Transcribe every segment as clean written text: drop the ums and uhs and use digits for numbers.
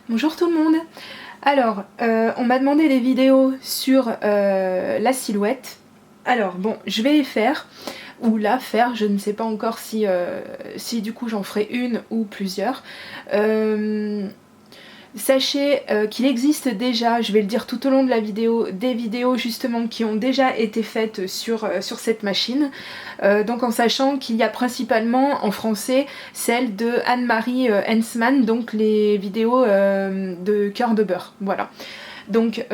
Bonjour tout le monde. Alors, on m'a demandé des vidéos sur la silhouette. Alors bon, je vais les faire, ou la faire, je ne sais pas encore si du coup j'en ferai une ou plusieurs. Sachez qu'il existe déjà, je vais le dire tout au long de la vidéo, des vidéos justement qui ont déjà été faites sur cette machine. Donc en sachant qu'il y a principalement en français celle de Anne-Marie Hensman, donc les vidéos de Cœur de Beurre, voilà. Donc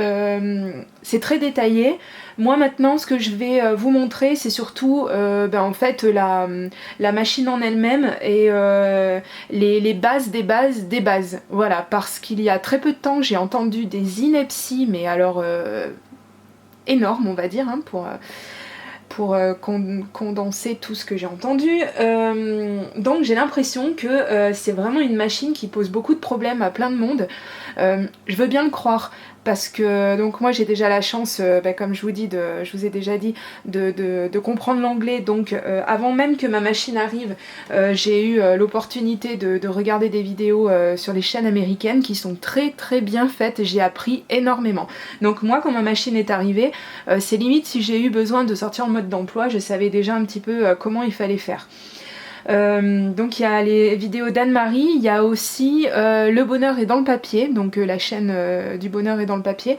c'est très détaillé. Moi maintenant ce que je vais vous montrer c'est surtout en fait la machine en elle-même et les bases des bases des bases. Voilà, parce qu'il y a très peu de temps j'ai entendu des inepties mais alors énormes on va dire hein, pour condenser tout ce que j'ai entendu. Donc j'ai l'impression que c'est vraiment une machine qui pose beaucoup de problèmes à plein de monde. Je veux bien le croire parce que donc moi j'ai déjà la chance, comme je vous ai déjà dit, de comprendre l'anglais. Donc avant même que ma machine arrive, j'ai eu l'opportunité de regarder des vidéos sur les chaînes américaines qui sont très très bien faites et j'ai appris énormément. Donc moi quand ma machine est arrivée, c'est limite si j'ai eu besoin de sortir en mode d'emploi, je savais déjà un petit peu comment il fallait faire. Donc il y a les vidéos d'Anne-Marie, il y a aussi Le Bonheur est dans le papier, donc la chaîne du Bonheur est dans le papier,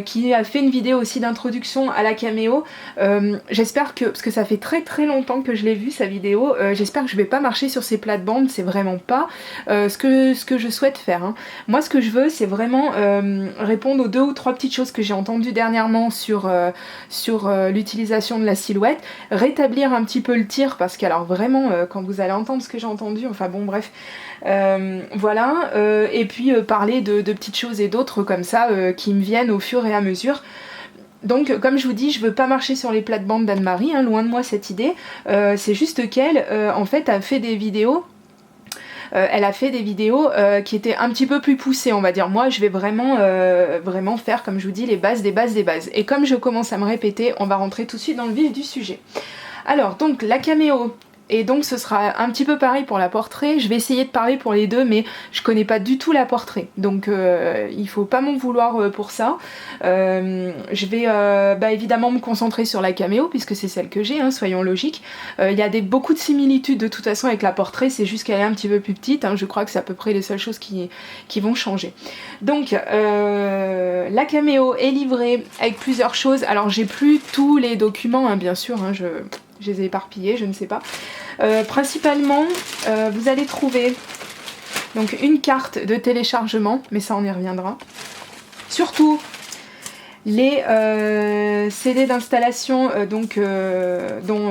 qui a fait une vidéo aussi d'introduction à la caméo. J'espère que, parce que ça fait très très longtemps que je l'ai vu sa vidéo, j'espère que je vais pas marcher sur ses plates-bandes, c'est vraiment pas ce que je souhaite faire. Hein. Moi ce que je veux c'est vraiment répondre aux 2 ou 3 petites choses que j'ai entendues dernièrement sur l'utilisation de la silhouette, rétablir un petit peu le tir parce qu'alors vraiment quand vous allez entendre ce que j'ai entendu, enfin bon bref, voilà, et puis parler de petites choses et d'autres comme ça qui me viennent au fur et à mesure. Donc comme je vous dis, je veux pas marcher sur les plates-bandes d'Anne-Marie, hein, loin de moi cette idée, c'est juste qu'elle en fait a fait des vidéos. Elle a fait des vidéos qui étaient un petit peu plus poussées, on va dire. Moi, je vais vraiment faire, comme je vous dis, les bases des bases des bases. Et comme je commence à me répéter, on va rentrer tout de suite dans le vif du sujet. Alors, donc, la caméo. Et donc ce sera un petit peu pareil pour la portrait, je vais essayer de parler pour les deux mais je connais pas du tout la portrait, donc il faut pas m'en vouloir pour ça. Je vais évidemment me concentrer sur la caméo puisque c'est celle que j'ai, hein, soyons logiques. Il y a beaucoup de similitudes de toute façon avec la portrait, c'est juste qu'elle est un petit peu plus petite, hein, je crois que c'est à peu près les seules choses qui vont changer. Donc la caméo est livrée avec plusieurs choses, alors j'ai plus tous les documents hein, bien sûr, hein, je les ai éparpillés, je ne sais pas. Principalement, vous allez trouver donc une carte de téléchargement, mais ça on y reviendra. Surtout les CD d'installation, dont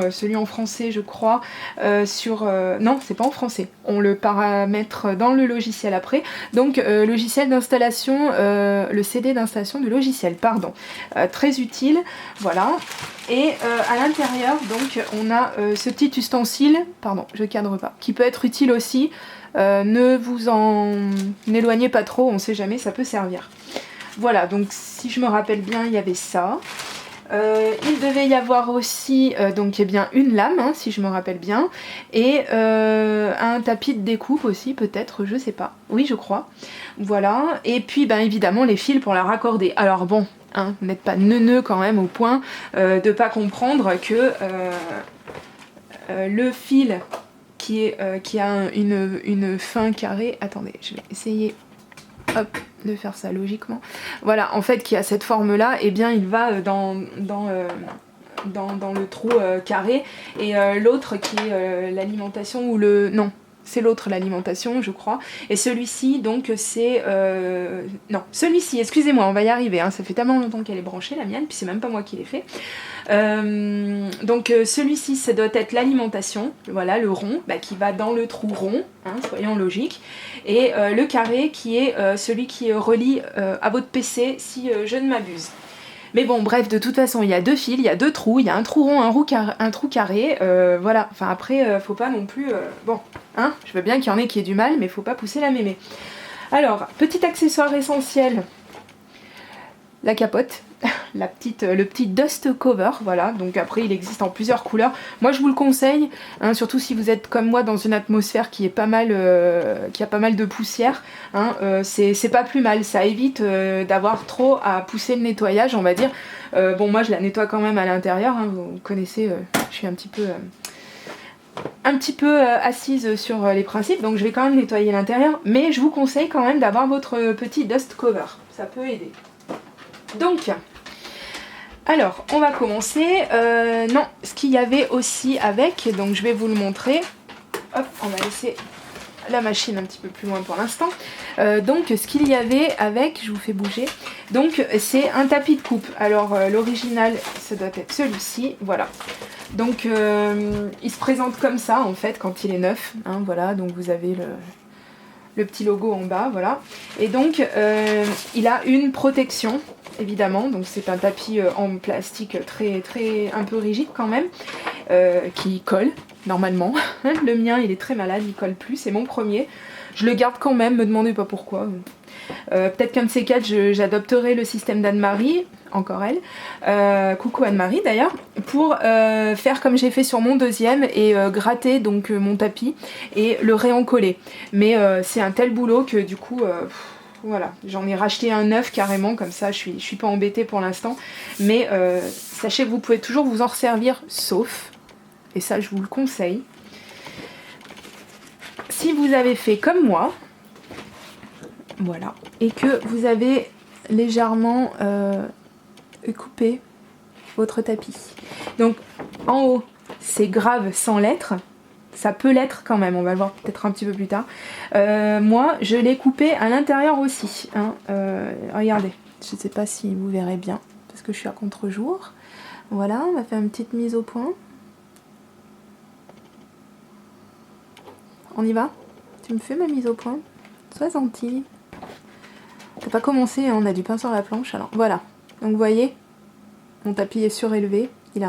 celui en français je crois, non c'est pas en français, on le paramètre dans le logiciel après, donc logiciel d'installation, le CD d'installation du logiciel, pardon, très utile, voilà. Et à l'intérieur donc on a ce petit ustensile, pardon je cadre pas, qui peut être utile aussi, ne vous en éloignez pas trop, on sait jamais, ça peut servir. Voilà, donc si je me rappelle bien, il y avait ça. Il devait y avoir aussi donc, eh bien, une lame, hein, si je me rappelle bien, et un tapis de découpe aussi, peut-être, je sais pas. Oui, je crois. Voilà, et puis ben, évidemment les fils pour la raccorder. Alors bon, hein, vous n'êtes pas neuneux quand même au point de pas comprendre que le fil qui a une fin carrée... Attendez, je vais essayer... Hop, de faire ça logiquement. Voilà, en fait, qui a cette forme-là, et eh bien il va dans le trou carré, et l'autre qui est l'alimentation ou le... Non, c'est l'autre l'alimentation, je crois. Et celui-ci, donc, c'est... Non, celui-ci, excusez-moi, on va y arriver, hein, ça fait tellement longtemps qu'elle est branchée, la mienne, puis c'est même pas moi qui l'ai fait. Donc celui-ci ça doit être l'alimentation, voilà le rond qui va dans le trou rond, hein, soyons logiques, et le carré qui est celui qui relie à votre PC si je ne m'abuse. Mais bon bref, de toute façon il y a 2 fils, il y a 2 trous, il y a un trou rond, un trou carré, voilà, enfin après faut pas non plus, bon, hein, je veux bien qu'il y en ait qui aient du mal mais faut pas pousser la mémé. Alors, petit accessoire essentiel, la capote. le petit dust cover, voilà. Donc après il existe en plusieurs couleurs. Moi je vous le conseille, hein, surtout si vous êtes comme moi dans une atmosphère qui a pas mal de poussière, hein, c'est pas plus mal, ça évite d'avoir trop à pousser le nettoyage, on va dire. Bon, moi je la nettoie quand même à l'intérieur, hein, vous connaissez, je suis un petit peu assise sur les principes, donc je vais quand même nettoyer l'intérieur, mais je vous conseille quand même d'avoir votre petit dust cover, ça peut aider. Donc, alors, on va commencer. Non, ce qu'il y avait aussi avec, donc je vais vous le montrer. Hop, on va laisser la machine un petit peu plus loin pour l'instant. Donc, ce qu'il y avait avec, je vous fais bouger. Donc, c'est un tapis de coupe. Alors, l'original, ça doit être celui-ci, voilà. Donc, il se présente comme ça, en fait, quand il est neuf. Hein, voilà, donc vous avez le petit logo en bas, voilà. Et donc, il a une protection, évidemment. Donc, c'est un tapis en plastique un peu rigide quand même, qui colle, normalement. Le mien, il est très malade, il colle plus, c'est mon premier. Je le garde quand même, me demandez pas pourquoi. Peut-être qu'un de ces quatre, j'adopterai le système d'Anne-Marie, encore elle, coucou Anne-Marie d'ailleurs, pour faire comme j'ai fait sur mon deuxième et gratter donc mon tapis et le réencoller. Mais c'est un tel boulot que du coup, voilà, j'en ai racheté un neuf carrément, comme ça je suis pas embêtée pour l'instant. Mais sachez que vous pouvez toujours vous en resservir, sauf, et ça je vous le conseille, si vous avez fait comme moi, voilà, et que vous avez légèrement coupé votre tapis. Donc en haut, c'est grave sans lettres, ça peut l'être quand même, on va le voir peut-être un petit peu plus tard. Moi, je l'ai coupé à l'intérieur aussi. Hein. Regardez, je ne sais pas si vous verrez bien, parce que je suis à contre-jour. Voilà, on va faire une petite mise au point. On y va? Tu me fais ma mise au point? Sois gentil. T'as pas commencé, hein, on a du pain sur la planche, alors voilà. Donc vous voyez, mon tapis est surélevé, il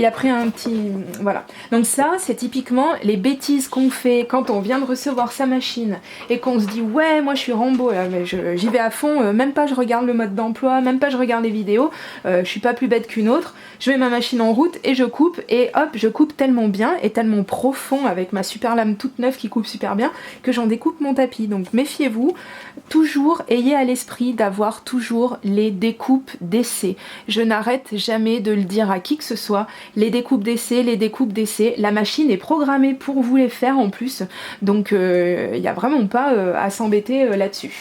a pris un petit... Voilà. Donc ça, c'est typiquement les bêtises qu'on fait quand on vient de recevoir sa machine et qu'on se dit « Ouais, moi je suis Rambo, là, mais j'y vais à fond, même pas je regarde le mode d'emploi, même pas je regarde les vidéos, je suis pas plus bête qu'une autre, je mets ma machine en route et je coupe, et hop, je coupe tellement bien et tellement profond avec ma super lame toute neuve qui coupe super bien que j'en découpe mon tapis. Donc méfiez-vous, toujours ayez à l'esprit d'avoir toujours les découpes d'essai. Je n'arrête jamais de le dire à qui que ce soit, les découpes d'essai, la machine est programmée pour vous les faire en plus, donc il n'y a vraiment pas à s'embêter là-dessus.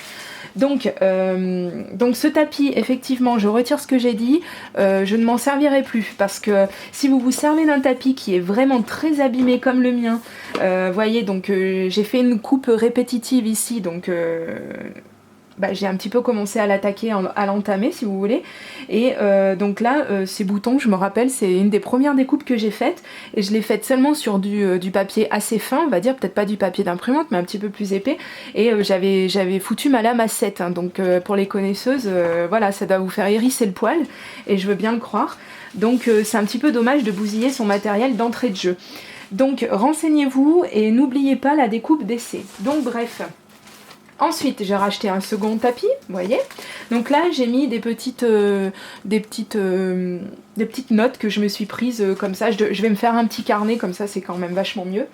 Donc ce tapis, effectivement, je retire ce que j'ai dit, je ne m'en servirai plus, parce que si vous vous servez d'un tapis qui est vraiment très abîmé comme le mien, voyez, donc j'ai fait une coupe répétitive ici, donc j'ai un petit peu commencé à l'attaquer, à l'entamer si vous voulez, et donc là ces boutons, je me rappelle, c'est une des premières découpes que j'ai faites, et je l'ai faite seulement sur du papier assez fin, on va dire, peut-être pas du papier d'imprimante mais un petit peu plus épais, et j'avais foutu ma lame à 7, hein, donc pour les connaisseuses, voilà, ça doit vous faire hérisser le poil, et je veux bien le croire, donc c'est un petit peu dommage de bousiller son matériel d'entrée de jeu. Donc renseignez-vous et n'oubliez pas la découpe d'essai. Donc bref. Ensuite, j'ai racheté un second tapis, vous voyez. Donc là, j'ai mis des petites notes que je me suis prises comme ça. Je vais me faire un petit carnet, comme ça, c'est quand même vachement mieux.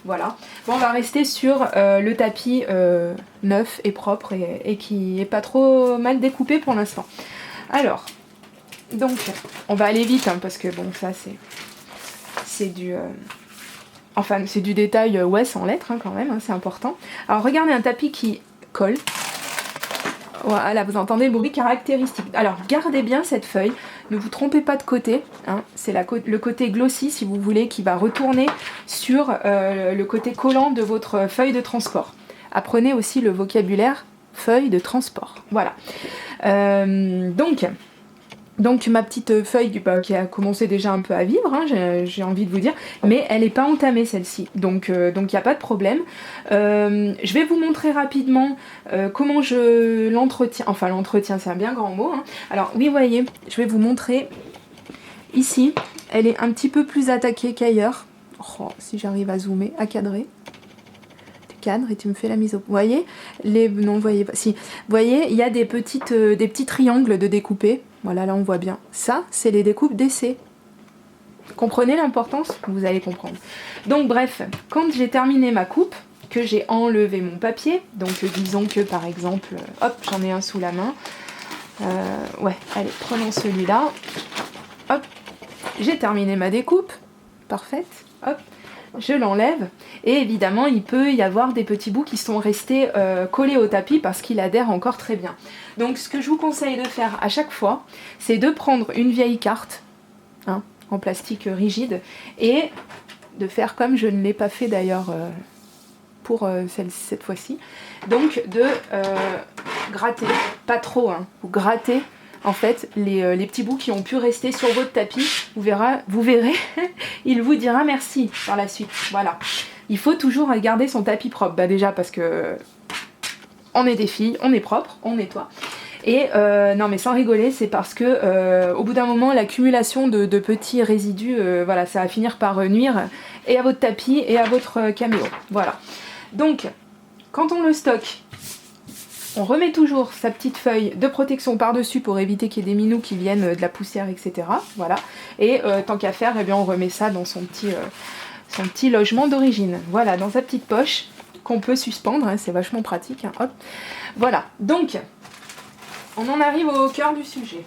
Voilà. Bon, on va rester sur le tapis neuf et propre et qui est pas trop mal découpé pour l'instant. Alors, donc, on va aller vite, hein, parce que bon, ça, c'est du... Enfin, c'est du détail, ouais, sans lettres, hein, quand même, hein, c'est important. Alors, regardez un tapis qui colle. Voilà, vous entendez le bruit caractéristique. Alors, gardez bien cette feuille, ne vous trompez pas de côté, hein, c'est le côté glossy, si vous voulez, qui va retourner sur le côté collant de votre feuille de transport. Apprenez aussi le vocabulaire feuille de transport. Voilà. Donc ma petite feuille qui a commencé déjà un peu à vivre, hein, j'ai envie de vous dire, mais elle n'est pas entamée celle-ci, donc il n'y a pas de problème. Je vais vous montrer rapidement comment je l'entretiens, enfin l'entretien c'est un bien grand mot, hein. Alors oui, vous voyez, je vais vous montrer, ici, elle est un petit peu plus attaquée qu'ailleurs. Oh, si j'arrive à zoomer, à cadrer. cadre et tu me fais la mise au point. Vous voyez non, vous voyez pas. Si, vous voyez, il y a des petits triangles de découper. Voilà, là on voit bien. Ça, c'est les découpes d'essai. Comprenez l'importance? Vous allez comprendre. Donc bref, quand j'ai terminé ma coupe, que j'ai enlevé mon papier, donc disons que par exemple, hop, j'en ai un sous la main. Ouais, allez, prenons celui-là. Hop, j'ai terminé ma découpe. Parfaite. Hop, je l'enlève. Et évidemment, il peut y avoir des petits bouts qui sont restés collés au tapis parce qu'il adhère encore très bien. Donc ce que je vous conseille de faire à chaque fois, c'est de prendre une vieille carte, hein, en plastique rigide, et de faire comme je ne l'ai pas fait d'ailleurs pour cette fois-ci. Donc de gratter, pas trop, hein, vous grattez en fait les petits bouts qui ont pu rester sur votre tapis. Vous verrez, il vous dira merci par la suite. Voilà. Il faut toujours garder son tapis propre. Bah déjà parce que on est des filles, on est propre, on nettoie. Et non mais sans rigoler, c'est parce que au bout d'un moment, l'accumulation de petits résidus, voilà, ça va finir par nuire et à votre tapis et à votre caméo. Voilà. Donc, quand on le stocke, on remet toujours sa petite feuille de protection par-dessus pour éviter qu'il y ait des minous qui viennent de la poussière, etc. Voilà. Et tant qu'à faire, eh bien, on remet ça dans son petit logement d'origine. Voilà, dans sa petite poche qu'on peut suspendre, hein, c'est vachement pratique. Hein, hop. Voilà, donc, on en arrive au cœur du sujet.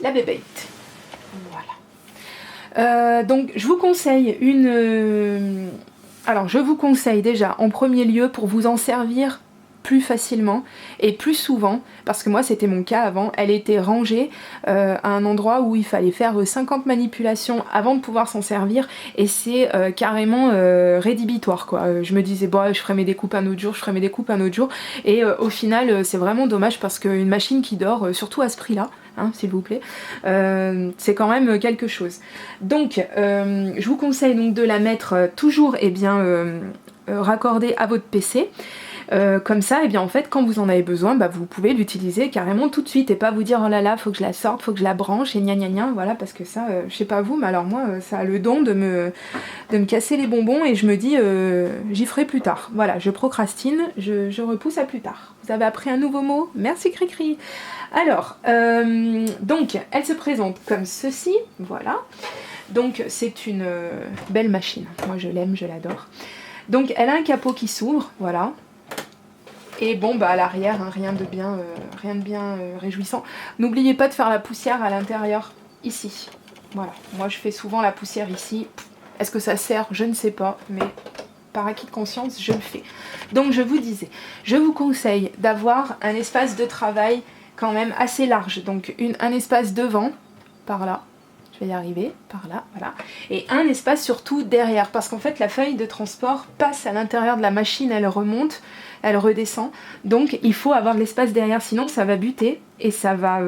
La bébête. Voilà. Donc, je vous conseille alors, je vous conseille déjà, en premier lieu, pour vous en servir plus facilement et plus souvent, parce que moi c'était mon cas avant, elle était rangée à un endroit où il fallait faire 50 manipulations avant de pouvoir s'en servir, et c'est carrément rédhibitoire quoi. Je me disais bon, je ferai mes découpes un autre jour, et au final c'est vraiment dommage, parce qu'une machine qui dort, surtout à ce prix là, hein, s'il vous plaît, c'est quand même quelque chose. Donc je vous conseille donc de la mettre toujours raccordée à votre PC. Comme ça, et bien en fait, quand vous en avez besoin, bah, vous pouvez l'utiliser carrément tout de suite, et pas vous dire oh là là, faut que je la sorte, faut que je la branche, et gna gna gna, voilà, parce que ça, je sais pas vous, mais alors moi, ça a le don de me casser les bonbons, et je me dis, j'y ferai plus tard. Voilà, je procrastine, je repousse à plus tard. Vous avez appris un nouveau mot? Merci Cricri. Alors, donc, elle se présente comme ceci, voilà. Donc, c'est une belle machine. Moi, je l'aime, je l'adore. Donc, elle a un capot qui s'ouvre, voilà. Et bon, bah à l'arrière, hein, rien de bien réjouissant. N'oubliez pas de faire la poussière à l'intérieur, ici. Voilà, moi je fais souvent la poussière ici. Est-ce que ça sert? Je ne sais pas, mais par acquis de conscience, je le fais. Donc je vous disais, je vous conseille d'avoir un espace de travail quand même assez large. Donc un espace devant, par là. Je vais y arriver, par là, voilà. Et un espace surtout derrière, parce qu'en fait la feuille de transport passe à l'intérieur de la machine, elle remonte, elle redescend, donc il faut avoir de l'espace derrière, sinon ça va buter et ça va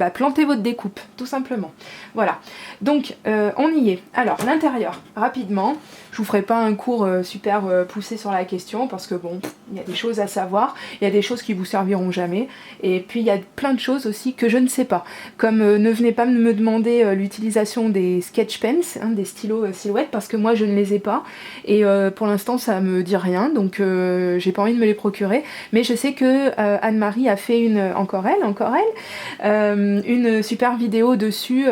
planter votre découpe, tout simplement. Voilà, donc on y est. Alors l'intérieur, rapidement, je vous ferai pas un cours super poussé sur la question, parce que bon, il y a des choses à savoir, il y a des choses qui vous serviront jamais, et puis il y a plein de choses aussi que je ne sais pas, comme ne venez pas me demander l'utilisation des sketch pens, hein, des stylos silhouettes, parce que moi je ne les ai pas, et pour l'instant ça me dit rien, donc j'ai pas envie de me les procurer, mais je sais que Anne-Marie a fait une super vidéo dessus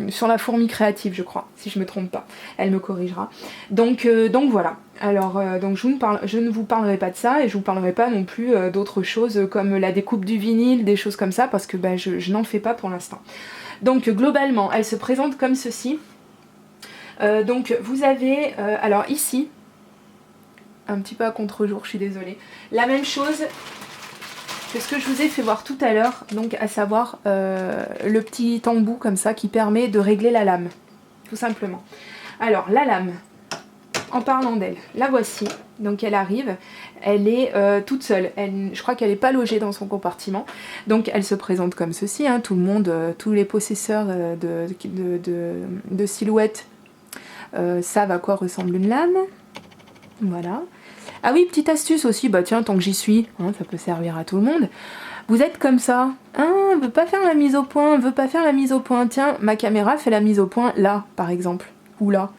sur la fourmi créative, je crois, si je me trompe pas, elle me corrigera. Donc voilà. Alors, donc je ne vous parlerai pas de ça, et je vous parlerai pas non plus d'autres choses comme la découpe du vinyle, des choses comme ça, parce que je n'en fais pas pour l'instant. Donc globalement, elle se présente comme ceci. Donc vous avez, alors ici, un petit peu à contre-jour, je suis désolée, la même chose que ce que je vous ai fait voir tout à l'heure, donc à savoir le petit embout comme ça qui permet de régler la lame, tout simplement. Alors la lame, en parlant d'elle, la voici, donc elle arrive, elle est toute seule, je crois qu'elle n'est pas logée dans son compartiment, donc elle se présente comme ceci, hein, tout le monde, tous les possesseurs de silhouettes savent à quoi ressemble une lame, voilà. Ah oui, petite astuce aussi, bah tiens, tant que j'y suis, hein, ça peut servir à tout le monde. Vous êtes comme ça, hein, veut pas faire la mise au point, tiens, ma caméra fait la mise au point là, par exemple, ou là.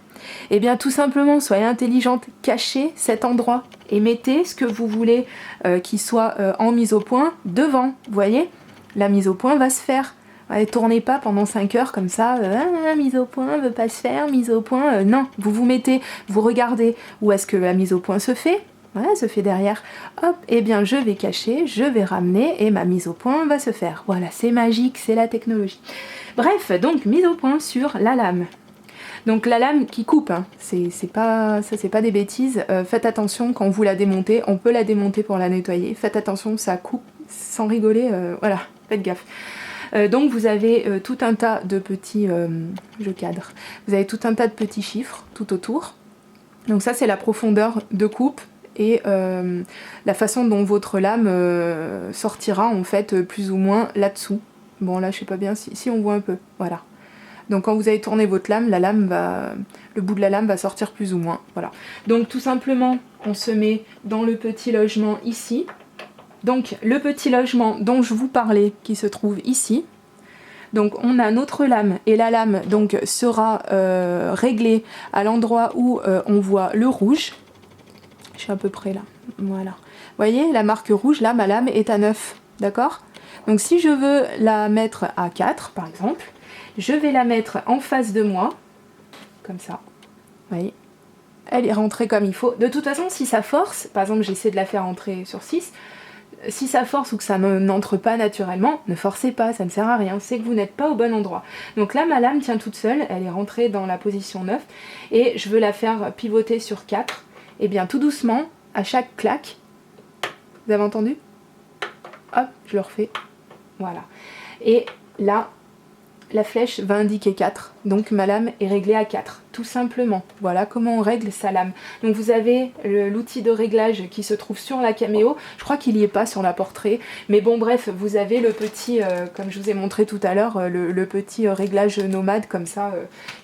Eh bien tout simplement, soyez intelligente, cachez cet endroit et mettez ce que vous voulez qu'il soit en mise au point devant. Vous voyez, la mise au point va se faire. Allez, tournez pas pendant 5 heures comme ça, mise au point, veut pas se faire, mise au point, non, vous vous mettez, vous regardez où est-ce que la mise au point se fait. Voilà, se fait derrière. Hop, eh bien je vais cacher, je vais ramener et ma mise au point va se faire. Voilà, c'est magique, c'est la technologie. Bref, donc mise au point sur la lame. Donc la lame qui coupe, hein, c'est pas des bêtises. Faites attention quand vous la démontez, on peut la démonter pour la nettoyer. Faites attention, ça coupe sans rigoler, voilà, faites gaffe. Donc vous avez tout un tas de petits, je cadre, vous avez tout un tas de petits chiffres tout autour. Donc ça c'est la profondeur de coupe et la façon dont votre lame sortira en fait plus ou moins là-dessous. Bon là je sais pas bien si on voit un peu, voilà. Donc quand vous avez tourné votre lame, le bout de la lame va sortir plus ou moins, voilà. Donc tout simplement on se met dans le petit logement ici. Donc le petit logement dont je vous parlais qui se trouve ici, donc on a notre lame et la lame donc sera réglée à l'endroit où on voit le rouge. Je suis à peu près là, voilà. Vous voyez la marque rouge, là ma lame est à 9, d'accord? Donc si je veux la mettre à 4 par exemple, je vais la mettre en face de moi, comme ça, vous voyez. Elle est rentrée comme il faut. De toute façon si ça force, par exemple j'essaie de la faire entrer sur 6, si ça force ou que ça n'entre pas naturellement, ne forcez pas, ça ne sert à rien, c'est que vous n'êtes pas au bon endroit. Donc là, ma lame tient toute seule, elle est rentrée dans la position 9, et je veux la faire pivoter sur 4. Et bien tout doucement, à chaque claque, vous avez entendu? Hop, je le refais, voilà. Et là, la flèche va indiquer 4, donc ma lame est réglée à 4, tout simplement. Voilà comment on règle sa lame. Donc vous avez l'outil de réglage qui se trouve sur la Cameo, je crois qu'il n'y est pas sur la Portrait, mais bon bref, vous avez le petit, comme je vous ai montré tout à l'heure, le petit réglage nomade comme ça,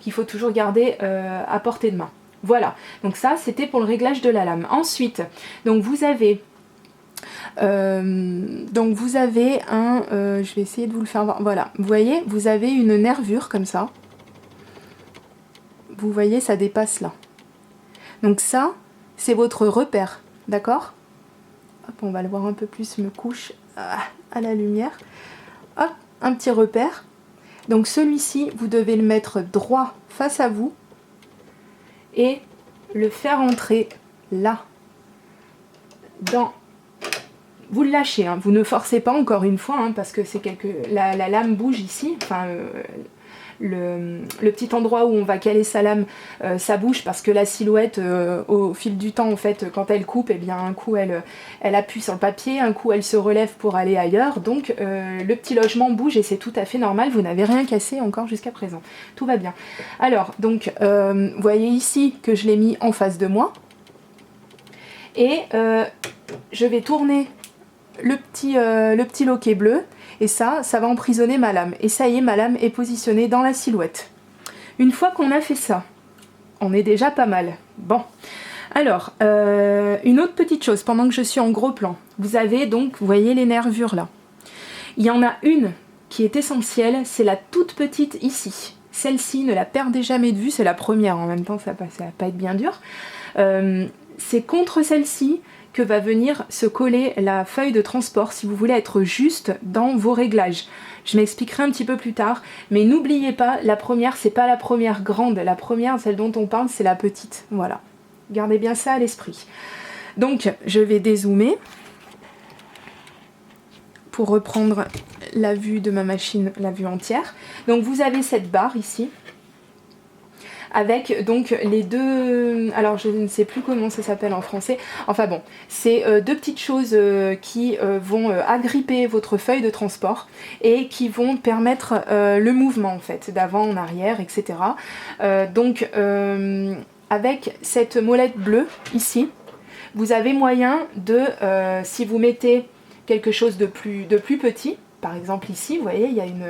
qu'il faut toujours garder à portée de main. Voilà, donc ça c'était pour le réglage de la lame. Ensuite, donc vous avez un, je vais essayer de vous le faire voir, voilà, vous voyez, vous avez une nervure comme ça, vous voyez, ça dépasse là, donc ça, c'est votre repère, d'accord? Hop, on va le voir un peu plus, me couche à la lumière, hop, un petit repère, donc celui-ci, vous devez le mettre droit face à vous, et le faire entrer là, dans... Vous le lâchez, hein, vous ne forcez pas encore une fois, hein, parce que c'est la lame bouge ici, enfin le petit endroit où on va caler sa lame, ça bouge parce que la silhouette, au fil du temps, en fait, quand elle coupe, eh bien un coup elle appuie sur le papier, un coup elle se relève pour aller ailleurs, donc le petit logement bouge et c'est tout à fait normal, vous n'avez rien cassé encore jusqu'à présent, tout va bien. Alors, donc, vous voyez ici que je l'ai mis en face de moi, et je vais tourner le petit loquet bleu, et ça va emprisonner ma lame. Et ça y est, ma lame est positionnée dans la silhouette. Une fois qu'on a fait ça, on est déjà pas mal. Bon, alors, une autre petite chose, pendant que je suis en gros plan, vous avez donc, vous voyez les nervures là. Il y en a une qui est essentielle, c'est la toute petite ici. Celle-ci, ne la perdez jamais de vue, c'est la première, en même temps ça va pas être bien dur. C'est contre celle-ci que va venir se coller la feuille de transport si vous voulez être juste dans vos réglages. Je m'expliquerai un petit peu plus tard, mais n'oubliez pas, la première, c'est pas la première grande, la première, celle dont on parle, c'est la petite. Voilà, gardez bien ça à l'esprit. Donc, je vais dézoomer pour reprendre la vue de ma machine, la vue entière. Donc, vous avez cette barre ici, avec donc les deux, alors je ne sais plus comment ça s'appelle en français, enfin bon, c'est deux petites choses qui vont agripper votre feuille de transport et qui vont permettre le mouvement en fait, d'avant en arrière, etc. Donc avec cette molette bleue ici, vous avez moyen de, si vous mettez quelque chose de plus petit, par exemple ici, vous voyez, il y a une...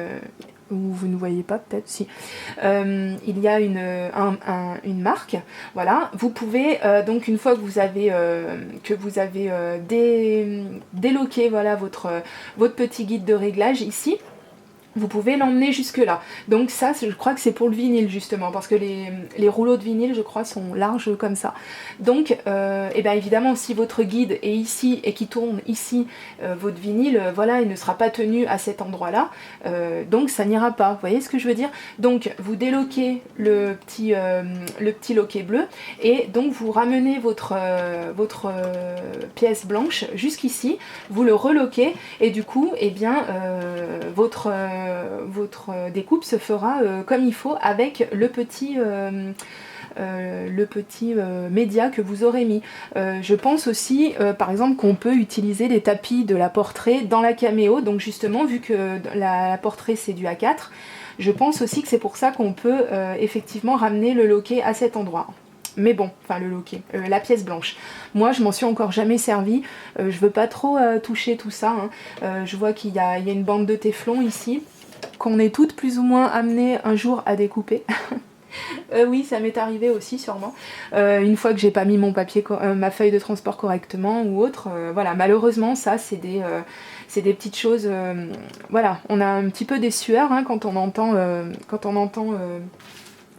ou vous ne voyez pas peut-être, si, il y a une marque, voilà, vous pouvez, donc une fois que vous avez, déloqué voilà, votre petit guide de réglage ici, vous pouvez l'emmener jusque là. Donc ça, je crois que c'est pour le vinyle justement, parce que les rouleaux de vinyle, je crois, sont larges comme ça. Donc, et bien évidemment, si votre guide est ici et qui tourne ici, votre vinyle, voilà, il ne sera pas tenu à cet endroit-là, donc ça n'ira pas. Vous voyez ce que je veux dire? Donc, vous déloquez le petit loquet bleu, et donc vous ramenez votre pièce blanche jusqu'ici, vous le reloquez, et du coup, eh bien, votre découpe se fera comme il faut avec le petit média que vous aurez mis. Je pense aussi par exemple qu'on peut utiliser les tapis de la portrait dans la caméo, donc justement vu que la portrait c'est du A4, je pense aussi que c'est pour ça qu'on peut effectivement ramener le loquet à cet endroit. Mais bon, enfin le loquet, la pièce blanche. Moi, je m'en suis encore jamais servi. Je veux pas trop toucher tout ça. Hein. Je vois qu'il y a une bande de téflon ici, qu'on est toutes plus ou moins amenées un jour à découper. Oui, ça m'est arrivé aussi sûrement. Une fois que j'ai pas mis mon papier, ma feuille de transport correctement ou autre. Voilà, malheureusement, ça c'est des petites choses. Voilà, on a un petit peu des sueurs hein, quand on entend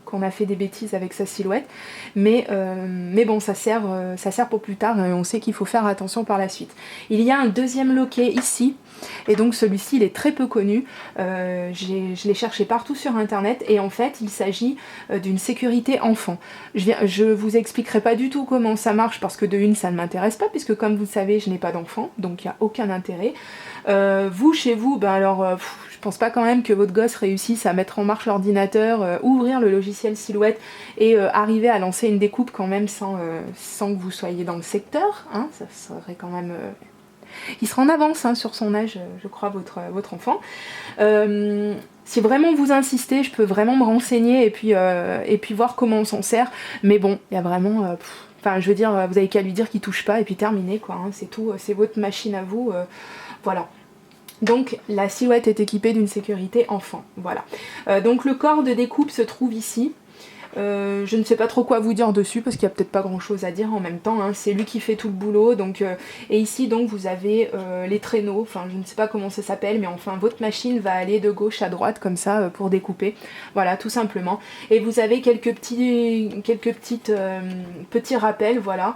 qu'on a fait des bêtises avec sa silhouette, mais bon, ça sert pour plus tard, et on sait qu'il faut faire attention par la suite. Il y a un deuxième loquet ici, et donc celui-ci il est très peu connu, je l'ai cherché partout sur internet, et en fait il s'agit d'une sécurité enfant. Je vous expliquerai pas du tout comment ça marche, parce que de une ça ne m'intéresse pas, puisque comme vous le savez je n'ai pas d'enfant, donc il n'y a aucun intérêt. Vous, chez vous, ben alors... je pense pas quand même que votre gosse réussisse à mettre en marche l'ordinateur, ouvrir le logiciel Silhouette et arriver à lancer une découpe quand même sans que vous soyez dans le secteur. Hein, ça serait quand même... Il sera en avance hein, sur son âge, je crois, votre enfant. Si vraiment vous insistez, je peux vraiment me renseigner et puis voir comment on s'en sert. Mais bon, il y a vraiment... Enfin, je veux dire, vous avez qu'à lui dire qu'il touche pas et puis terminé, quoi. Hein, c'est tout, c'est votre machine à vous. Voilà. Donc la silhouette est équipée d'une sécurité enfant, voilà. Donc le corps de découpe se trouve ici. Je ne sais pas trop quoi vous dire dessus parce qu'il n'y a peut-être pas grand chose à dire en même temps, hein. C'est lui qui fait tout le boulot, donc, et ici donc vous avez les traîneaux, enfin je ne sais pas comment ça s'appelle, mais enfin votre machine va aller de gauche à droite comme ça pour découper, voilà tout simplement. Et vous avez quelques petits rappels, voilà,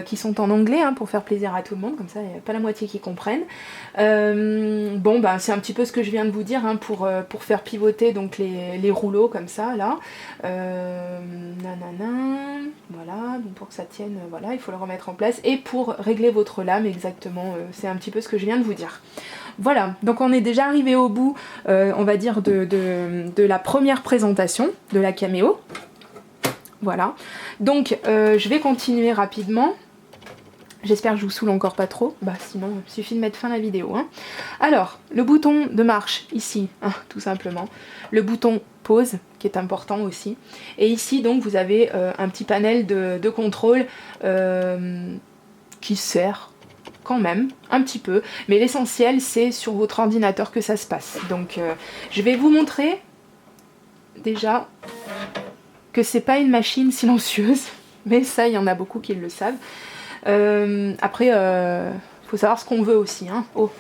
qui sont en anglais hein, pour faire plaisir à tout le monde, comme ça il n'y a pas la moitié qui comprennent. Bon bah c'est un petit peu ce que je viens de vous dire hein, pour faire pivoter donc les rouleaux comme ça là. Nanana, voilà, donc pour que ça tienne, voilà, il faut le remettre en place. Et pour régler votre lame, exactement, c'est un petit peu ce que je viens de vous dire. Voilà, donc on est déjà arrivé au bout, on va dire, de la première présentation de la caméo. Voilà, donc je vais continuer rapidement. J'espère que je vous saoule encore pas trop, bah sinon il suffit de mettre fin à la vidéo. Hein. Alors, le bouton de marche, ici, hein, tout simplement. Le bouton pause, qui est important aussi. Et ici, donc, vous avez un petit panel de contrôle qui sert quand même, un petit peu. Mais l'essentiel, c'est sur votre ordinateur que ça se passe. Donc, je vais vous montrer, déjà, que c'est pas une machine silencieuse. Mais ça, il y en a beaucoup qui le savent. Après, faut savoir ce qu'on veut aussi. Hein. Oh.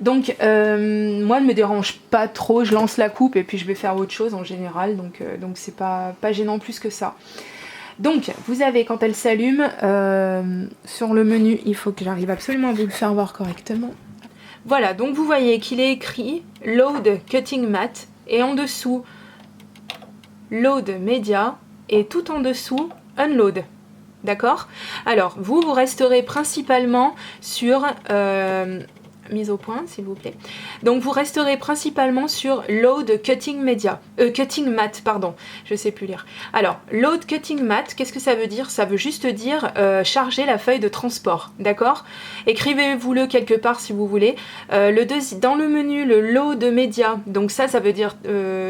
Donc, moi, elle me dérange pas trop. Je lance la coupe et puis je vais faire autre chose en général. Donc c'est pas gênant plus que ça. Donc, vous avez, quand elle s'allume, sur le menu, il faut que j'arrive absolument à vous le faire voir correctement. Voilà, donc vous voyez qu'il est écrit Load Cutting Mat et en dessous Load Media et tout en dessous Unload. D'accord? Alors, vous resterez principalement sur... mise au point, s'il vous plaît. Donc, vous resterez principalement sur Load Cutting Media. Cutting Mat, pardon. Je sais plus lire. Alors, Load Cutting Mat, qu'est-ce que ça veut dire? Ça veut juste dire charger la feuille de transport. D'accord? Écrivez-vous-le quelque part si vous voulez. Dans le menu, le Load Media, donc ça veut dire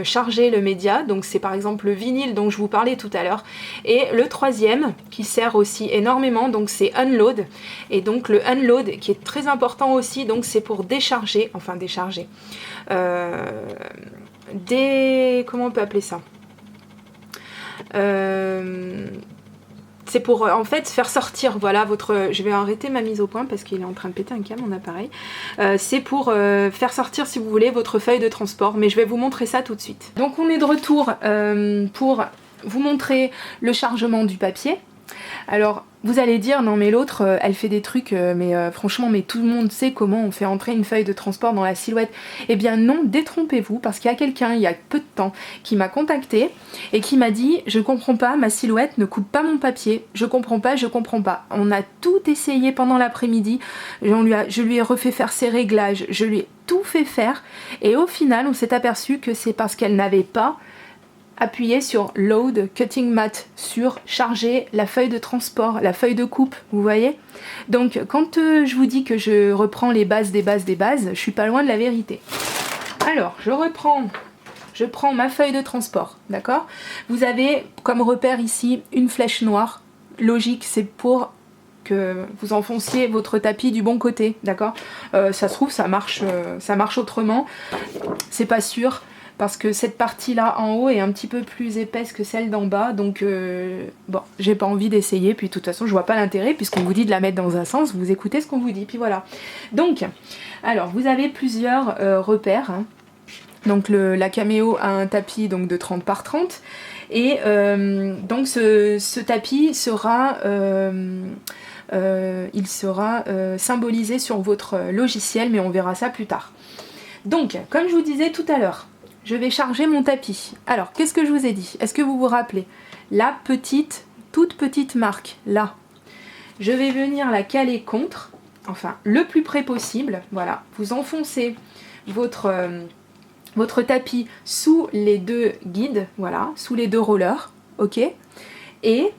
charger le média. Donc, c'est par exemple le vinyle dont je vous parlais tout à l'heure. Et le troisième, qui sert aussi énormément, donc c'est Unload. Et donc, le Unload, qui est très important aussi, donc c'est pour décharger, comment on peut appeler ça, c'est pour en fait faire sortir, voilà, votre... Je vais arrêter ma mise au point parce qu'il est en train de péter un câble, mon appareil. C'est pour faire sortir, si vous voulez, votre feuille de transport, mais je vais vous montrer ça tout de suite. Donc on est de retour pour vous montrer le chargement du papier. Alors, vous allez dire, non mais l'autre, elle fait des trucs, franchement, mais tout le monde sait comment on fait entrer une feuille de transport dans la Silhouette. Eh bien non, détrompez-vous, parce qu'il y a quelqu'un, il y a peu de temps, qui m'a contacté et qui m'a dit, je comprends pas, ma Silhouette ne coupe pas mon papier, je comprends pas, je comprends pas. On a tout essayé pendant l'après-midi, je lui ai refait faire ses réglages, je lui ai tout fait faire, et au final, on s'est aperçu que c'est parce qu'elle n'avait pas appuyez sur Load Cutting Mat, sur charger la feuille de transport, la feuille de coupe, vous voyez. Donc quand je vous dis que je reprends les bases des bases des bases, je suis pas loin de la vérité. Alors je prends ma feuille de transport, d'accord. Vous avez comme repère ici une flèche noire, logique, c'est pour que vous enfonciez votre tapis du bon côté, d'accord. Ça se trouve ça marche autrement, c'est pas sûr. Parce que cette partie-là en haut est un petit peu plus épaisse que celle d'en bas, donc bon, j'ai pas envie d'essayer, puis de toute façon je vois pas l'intérêt, puisqu'on vous dit de la mettre dans un sens, vous écoutez ce qu'on vous dit, puis voilà. Donc, alors vous avez plusieurs repères, hein. Donc la Cameo a un tapis donc, de 30 par 30, et donc ce tapis sera... il sera symbolisé sur votre logiciel, mais on verra ça plus tard. Donc, comme je vous disais tout à l'heure, je vais charger mon tapis. Alors, qu'est-ce que je vous ai dit? Est-ce que vous vous rappelez? La petite, toute petite marque, là. Je vais venir la caler contre, enfin, le plus près possible. Voilà, vous enfoncez votre tapis sous les deux guides, voilà, sous les deux rollers, ok? Et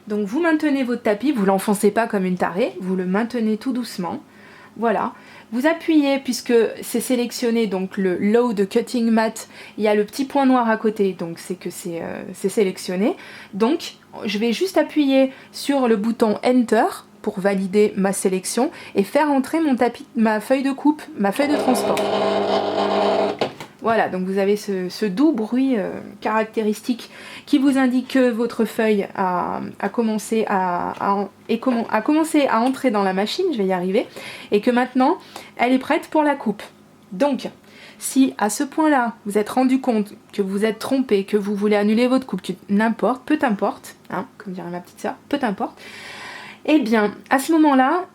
donc, vous maintenez votre tapis, vous l'enfoncez pas comme une tarée, vous le maintenez tout doucement, voilà. Vous appuyez, puisque c'est sélectionné, donc le Load Cutting Mat, il y a le petit point noir à côté, donc c'est que c'est sélectionné. Donc, je vais juste appuyer sur le bouton Enter pour valider ma sélection et faire entrer mon tapis, ma feuille de coupe, ma feuille de transport. Voilà, donc vous avez ce doux bruit caractéristique qui vous indique que votre feuille a commencé à entrer dans la machine, je vais y arriver, et que maintenant, elle est prête pour la coupe. Donc, si à ce point-là, vous êtes rendu compte que vous êtes trompé, que vous voulez annuler votre coupe, n'importe, peu importe, hein, comme dirait ma petite sœur, peu importe, eh bien, à ce moment-là,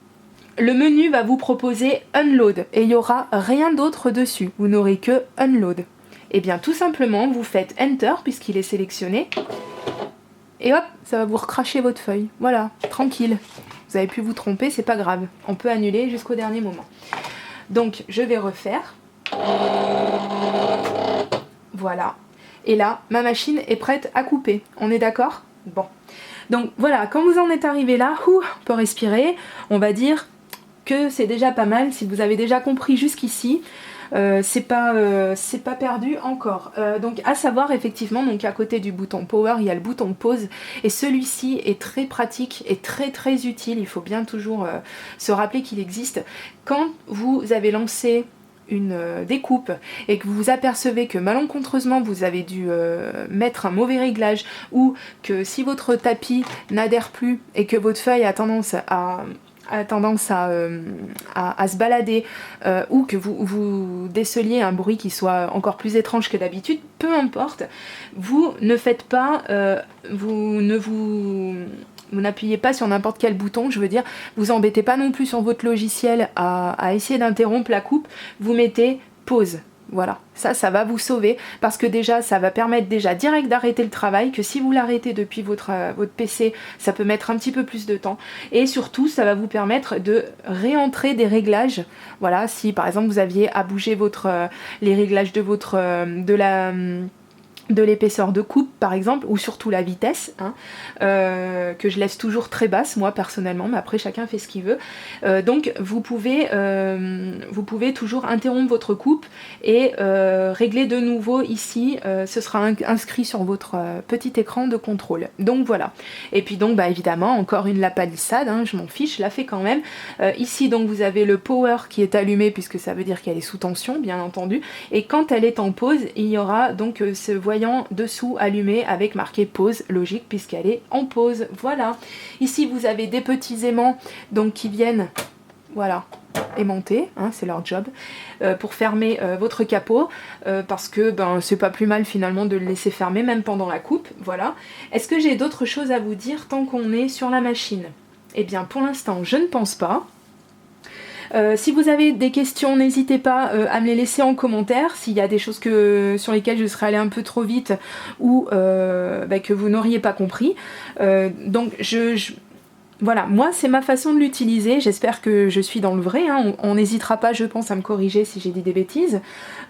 le menu va vous proposer Unload et il n'y aura rien d'autre dessus. Vous n'aurez que Unload. Et bien tout simplement, vous faites Enter puisqu'il est sélectionné. Et hop, ça va vous recracher votre feuille. Voilà, tranquille. Vous avez pu vous tromper, c'est pas grave. On peut annuler jusqu'au dernier moment. Donc je vais refaire. Voilà. Et là, ma machine est prête à couper. On est d'accord? Bon. Donc voilà, quand vous en êtes arrivé là, on peut respirer. On va dire que c'est déjà pas mal. Si vous avez déjà compris jusqu'ici, c'est pas perdu encore. Donc à savoir effectivement, donc à côté du bouton Power, il y a le bouton Pause et celui-ci est très pratique et très très utile. Il faut bien toujours se rappeler qu'il existe. Quand vous avez lancé une découpe et que vous vous apercevez que malencontreusement vous avez dû mettre un mauvais réglage, ou que si votre tapis n'adhère plus et que votre feuille a tendance à se balader, ou que vous déceliez un bruit qui soit encore plus étrange que d'habitude, peu importe, vous ne faites pas, vous n'appuyez pas sur n'importe quel bouton, je veux dire, vous embêtez pas non plus sur votre logiciel à essayer d'interrompre la coupe, vous mettez pause. Voilà, ça va vous sauver, parce que déjà ça va permettre déjà direct d'arrêter le travail, que si vous l'arrêtez depuis votre PC, ça peut mettre un petit peu plus de temps, et surtout ça va vous permettre de réentrer des réglages. Voilà, si par exemple vous aviez à bouger les réglages de l'épaisseur de coupe par exemple, ou surtout la vitesse, hein, que je laisse toujours très basse moi personnellement, mais après chacun fait ce qu'il veut. Donc vous pouvez toujours interrompre votre coupe et régler de nouveau ici, ce sera inscrit sur votre petit écran de contrôle. Donc voilà. Et puis donc bah évidemment encore la palissade, hein, je m'en fiche, je la fais quand même. Ici donc vous avez le power qui est allumé puisque ça veut dire qu'elle est sous tension bien entendu, et quand elle est en pause il y aura donc ce voyant voyant dessous allumé avec marqué pause, logique puisqu'elle est en pause. Voilà. Ici vous avez des petits aimants donc qui viennent, voilà, aimanter, hein, c'est leur job, pour fermer votre capot, parce que ben, c'est pas plus mal finalement de le laisser fermer même pendant la coupe. Voilà. Est-ce que j'ai d'autres choses à vous dire tant qu'on est sur la machine? Eh bien pour l'instant je ne pense pas. Si vous avez des questions, n'hésitez pas à me les laisser en commentaire, s'il y a des choses sur lesquelles je serais allée un peu trop vite ou que vous n'auriez pas compris. Donc voilà, moi c'est ma façon de l'utiliser, j'espère que je suis dans le vrai, hein. On n'hésitera pas je pense à me corriger si j'ai dit des bêtises.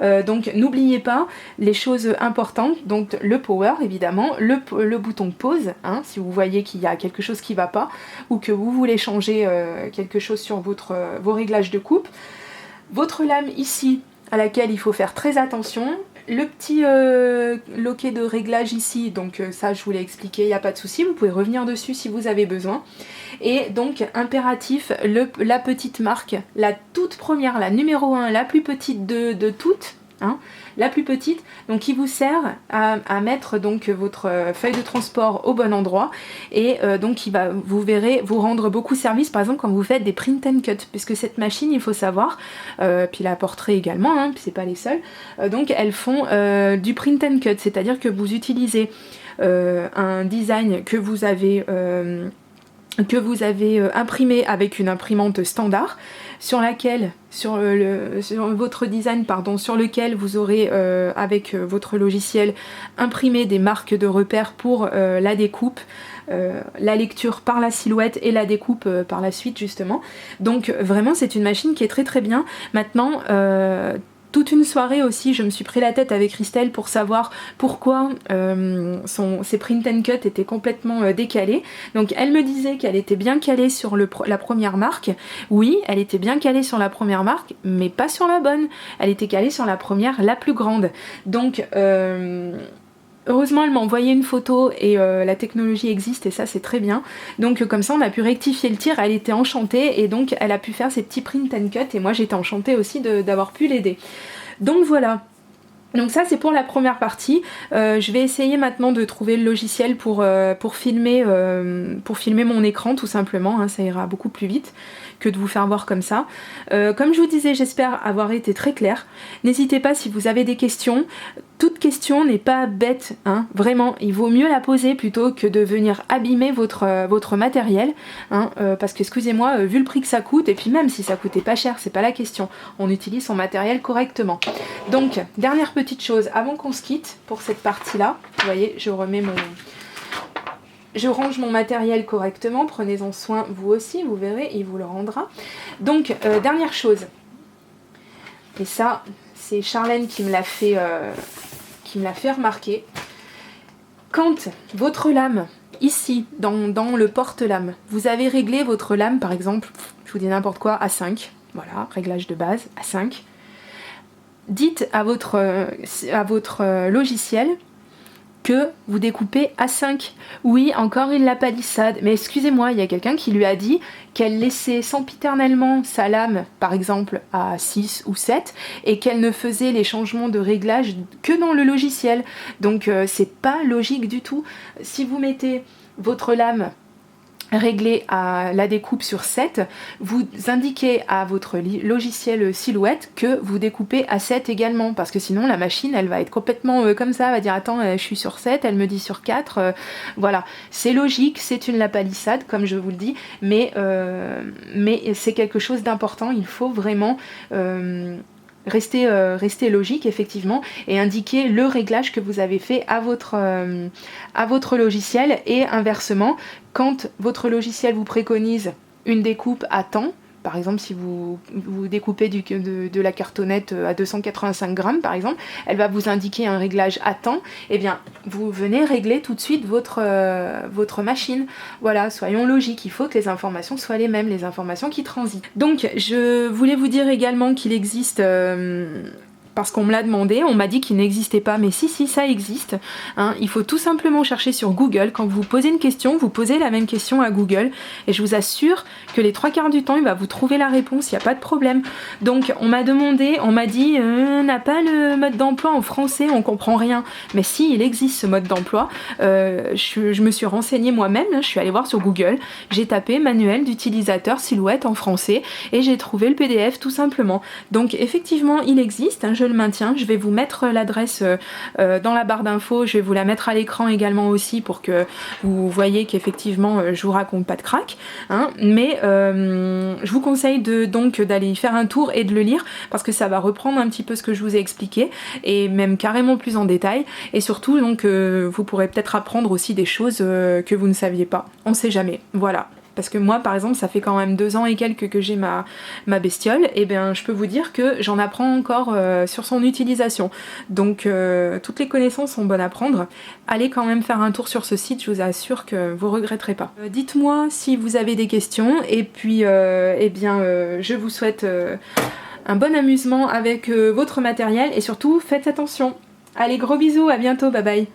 Donc n'oubliez pas les choses importantes, donc le power évidemment, le bouton pause, hein, si vous voyez qu'il y a quelque chose qui ne va pas ou que vous voulez changer quelque chose sur vos réglages de coupe. Votre lame ici à laquelle il faut faire très attention. Le petit loquet de réglage ici, donc ça je vous l'ai expliqué, il n'y a pas de souci, vous pouvez revenir dessus si vous avez besoin. Et donc impératif, la petite marque, la toute première, la numéro 1, la plus petite de toutes, hein, la plus petite, donc qui vous sert à mettre donc votre feuille de transport au bon endroit et donc qui va, vous verrez, vous rendre beaucoup service par exemple quand vous faites des print and cut, puisque cette machine il faut savoir, puis la porterait également, hein, puis c'est pas les seuls, donc elles font du print and cut, c'est-à-dire que vous utilisez un design que vous avez imprimé avec une imprimante standard, sur votre design, pardon, sur lequel vous aurez avec votre logiciel imprimé des marques de repères pour la découpe, la lecture par la silhouette et la découpe par la suite justement. Donc vraiment c'est une machine qui est très très bien. Maintenant toute une soirée aussi, je me suis pris la tête avec Christelle pour savoir pourquoi ses print and cut étaient complètement décalés. Donc elle me disait qu'elle était bien calée sur la première marque. Oui, elle était bien calée sur la première marque, mais pas sur la bonne. Elle était calée sur la première, la plus grande. Donc heureusement elle m'a envoyé une photo et la technologie existe et ça c'est très bien. Donc comme ça on a pu rectifier le tir, elle était enchantée et donc elle a pu faire ses petits print and cut et moi j'étais enchantée aussi d'avoir pu l'aider. Donc voilà. Donc ça c'est pour la première partie. Je vais essayer maintenant de trouver le logiciel pour filmer mon écran tout simplement, hein, ça ira beaucoup plus vite que de vous faire voir comme ça. Comme je vous disais, j'espère avoir été très claire. N'hésitez pas si vous avez des questions. Toute question n'est pas bête, hein, vraiment. Il vaut mieux la poser plutôt que de venir abîmer votre matériel, hein, parce que excusez-moi, vu le prix que ça coûte, et puis même si ça coûtait pas cher, c'est pas la question. On utilise son matériel correctement. Donc, dernière petite chose, avant qu'on se quitte pour cette partie-là, vous voyez, je range mon matériel correctement, prenez-en soin vous aussi, vous verrez, il vous le rendra. Donc, dernière chose, et ça, c'est Charlène qui me l'a fait remarquer. Quand votre lame, ici, dans le porte-lame, vous avez réglé votre lame, par exemple, je vous dis n'importe quoi, à 5, voilà, réglage de base, à 5, dites à votre logiciel que vous découpez à 5. Oui, encore une lapalissade, mais excusez-moi, il y a quelqu'un qui lui a dit qu'elle laissait sempiternellement sa lame, par exemple, à 6 ou 7, et qu'elle ne faisait les changements de réglage que dans le logiciel. Donc c'est pas logique du tout. Si vous mettez votre lame réglé à la découpe sur 7, vous indiquez à votre logiciel silhouette que vous découpez à 7 également, parce que sinon la machine elle va être complètement comme ça, elle va dire attends je suis sur 7, elle me dit sur 4, voilà, c'est logique, c'est une lapalissade comme je vous le dis, mais c'est quelque chose d'important, il faut vraiment rester logique effectivement et indiquer le réglage que vous avez fait à votre logiciel, et inversement quand votre logiciel vous préconise une découpe à temps, par exemple si vous découpez de la cartonnette à 285 grammes par exemple, elle va vous indiquer un réglage à temps, et bien vous venez régler tout de suite votre machine. Voilà, soyons logiques, il faut que les informations soient les mêmes, les informations qui transitent. Donc je voulais vous dire également qu'il existe parce qu'on me l'a demandé, on m'a dit qu'il n'existait pas, mais si ça existe, hein. Il faut tout simplement chercher sur Google. Quand vous posez une question, vous posez la même question à Google et je vous assure que les 3/4 du temps il va vous trouver la réponse, il n'y a pas de problème. Donc on m'a demandé, on m'a dit on n'a pas le mode d'emploi en français, on comprend rien, mais si, il existe ce mode d'emploi. Je me suis renseignée moi-même, hein, je suis allée voir sur Google, j'ai tapé manuel d'utilisateur silhouette en français et j'ai trouvé le PDF tout simplement. Donc effectivement il existe, hein, je le maintiens, je vais vous mettre l'adresse dans la barre d'infos, je vais vous la mettre à l'écran également aussi pour que vous voyez qu'effectivement je vous raconte pas de crack, hein, mais je vous conseille donc d'aller y faire un tour et de le lire parce que ça va reprendre un petit peu ce que je vous ai expliqué et même carrément plus en détail, et surtout donc vous pourrez peut-être apprendre aussi des choses que vous ne saviez pas, on sait jamais, voilà. Parce que moi par exemple ça fait quand même 2 ans et quelques que j'ai ma bestiole, et bien je peux vous dire que j'en apprends encore sur son utilisation. Donc toutes les connaissances sont bonnes à prendre. Allez quand même faire un tour sur ce site, je vous assure que vous regretterez pas. Dites-moi si vous avez des questions, et puis je vous souhaite un bon amusement avec votre matériel, et surtout faites attention. Allez, gros bisous, à bientôt, bye bye.